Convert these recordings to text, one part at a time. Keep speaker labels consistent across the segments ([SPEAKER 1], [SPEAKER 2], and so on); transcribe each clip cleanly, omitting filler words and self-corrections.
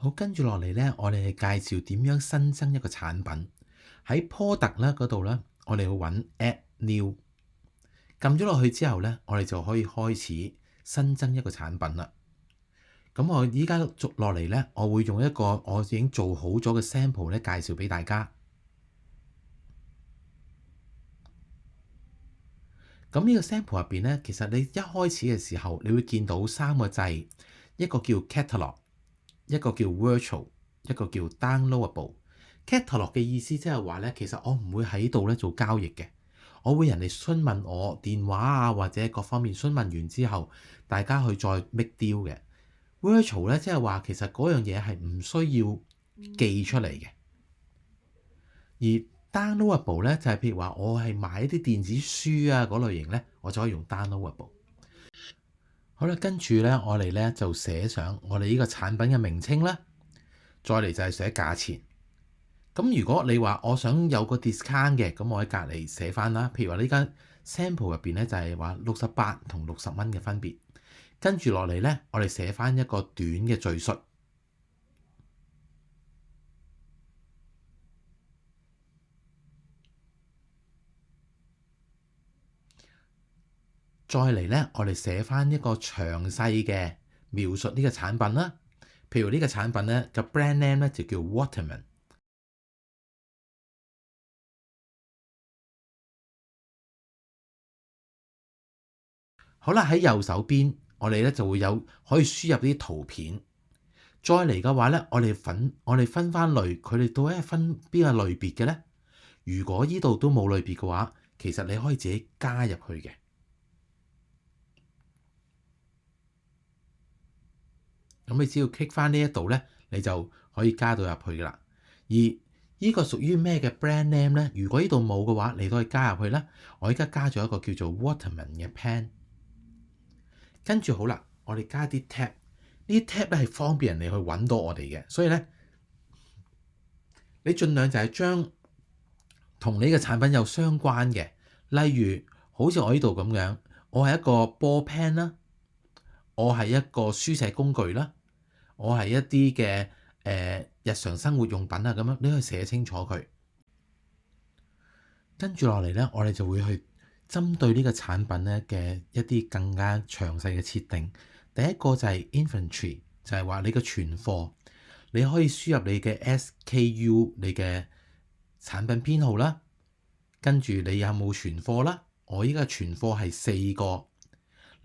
[SPEAKER 1] 好，跟住落嚟咧，我哋係介紹點樣新增一個產品。喺 Product 咧嗰度咧，我哋要揾 Add New，撳咗落去之後咧，我哋就可以開始新增一個產品啦。咁我依家續落嚟咧，我會用一個我已經做好咗嘅 sample 咧，介紹俾大家。咁呢個 sample 入邊咧，其實你一開始嘅時候，你會見到三個掣，一個叫 Catalog，一個叫 Virtual，一個叫 Downloadable。Catalog 嘅意思即係話咧，其實我唔會喺度咧做交易嘅，我會人哋詢問我電話啊或者各方面詢問完之後，大家去再 make deal 嘅。Virtual 咧即係話其實嗰樣嘢係唔需要寄出嚟嘅，而 downloadable 咧就係譬如話我係買一啲電子書啊嗰類型咧，我就可以用 downloadable。好啦，跟住咧我哋咧就寫上我哋呢個產品嘅名稱啦，再嚟就係寫價錢。咁如果你話我想有個 discount 嘅，咁我喺隔離寫翻啦。譬如話呢間 sample 入邊咧就係話68同60蚊嘅分別。跟住落嚟咧，我哋寫翻一個短嘅敘述。再嚟咧，我哋寫翻一個詳細嘅描述呢個產品啦。譬如呢個產品咧嘅 brand name 咧就叫 Waterman。好啦，喺右手邊，我哋咧就會有可以輸入啲圖片。再嚟嘅話咧，我哋分翻類，佢哋到底係分邊個類別嘅咧？如果呢度都冇類別嘅話，其實你可以自己加入去嘅。咁你只要 click 翻呢一度咧，你就可以加到入去噶啦。而呢個屬於咩嘅 brand name 咧？如果呢度冇嘅話，你都可以加入去啦。我而家加咗一個叫做 Waterman 嘅 pen。跟住好啦，我哋加啲 tab。呢啲 tab 咧係方便人哋去揾到我哋嘅，所以咧你盡量就係將同你嘅產品有相關嘅，例如好似我呢度咁樣，我係一個波 pen 啦，我係一個書寫工具啦。我係一啲嘅日常生活用品啊，咁樣你可以寫清楚佢。跟住落嚟咧，我哋就會去針對呢個產品咧嘅一啲更加詳細嘅設定。第一個就係 inventory，就係話你嘅存貨，你可以輸入你嘅 SKU，你嘅產品編號啦。跟住你有冇存貨啦？我依家存貨係4個，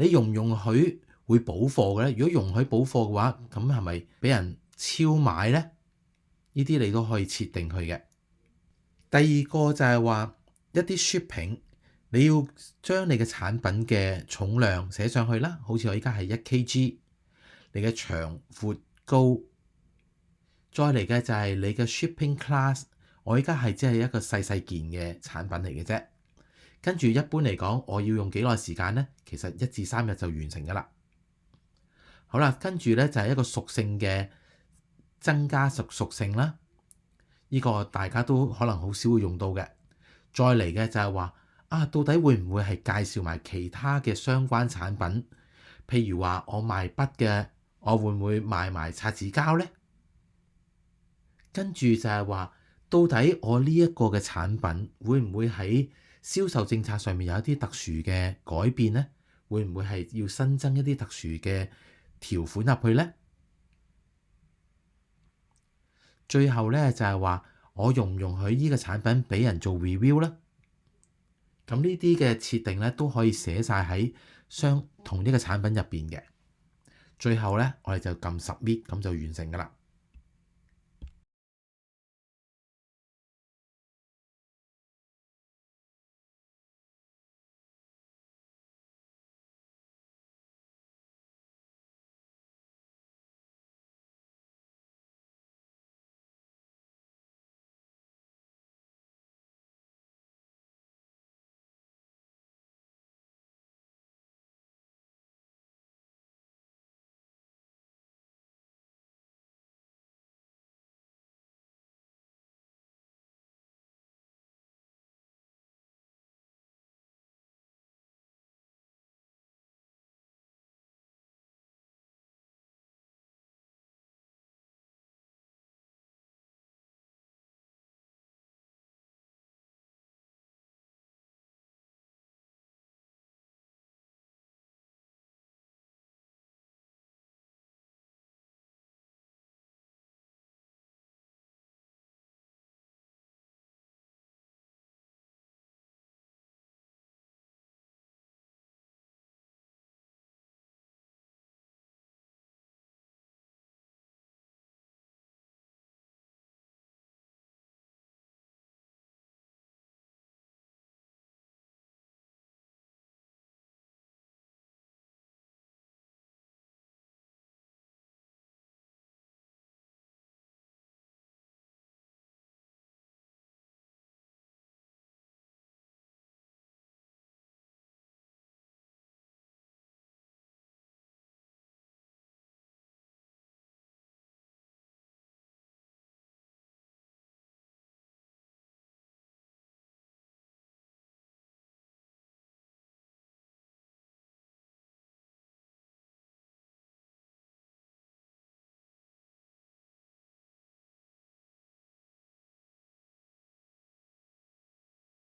[SPEAKER 1] 你容唔容許會補貨嘅咧？如果容許補貨嘅話，咁係咪俾人超買咧？呢啲你都可以設定佢嘅。第二個就係話一啲 shipping，你要將你嘅產品嘅重量寫上去啦。好似我依家係1kg，你嘅長闊高，再嚟嘅就係你嘅 shipping class。我依家係只係一個細細件嘅產品嚟嘅啫。跟住一般嚟講，我要用幾耐時間咧？其實1至3日就完成㗎啦。好啦，跟住咧就係一個屬性嘅增加屬性啦。呢個大家都可能好少會用到嘅。再嚟嘅就係話到底會唔會係介紹埋其他嘅相關產品？譬如話我賣筆嘅，我會唔會賣埋擦紙膠咧？跟住就係話，到底我呢一個嘅產品會唔會喺銷售政策上面有一啲特殊嘅改變咧？會唔會係要新增一啲特殊嘅條款入去咧？最後咧就係話，我容唔容許呢個產品俾人做 review 咧？咁呢啲嘅設定咧都可以寫晒喺同呢個產品入邊嘅。最後咧，我哋就撳 submit，咁就完成㗎啦。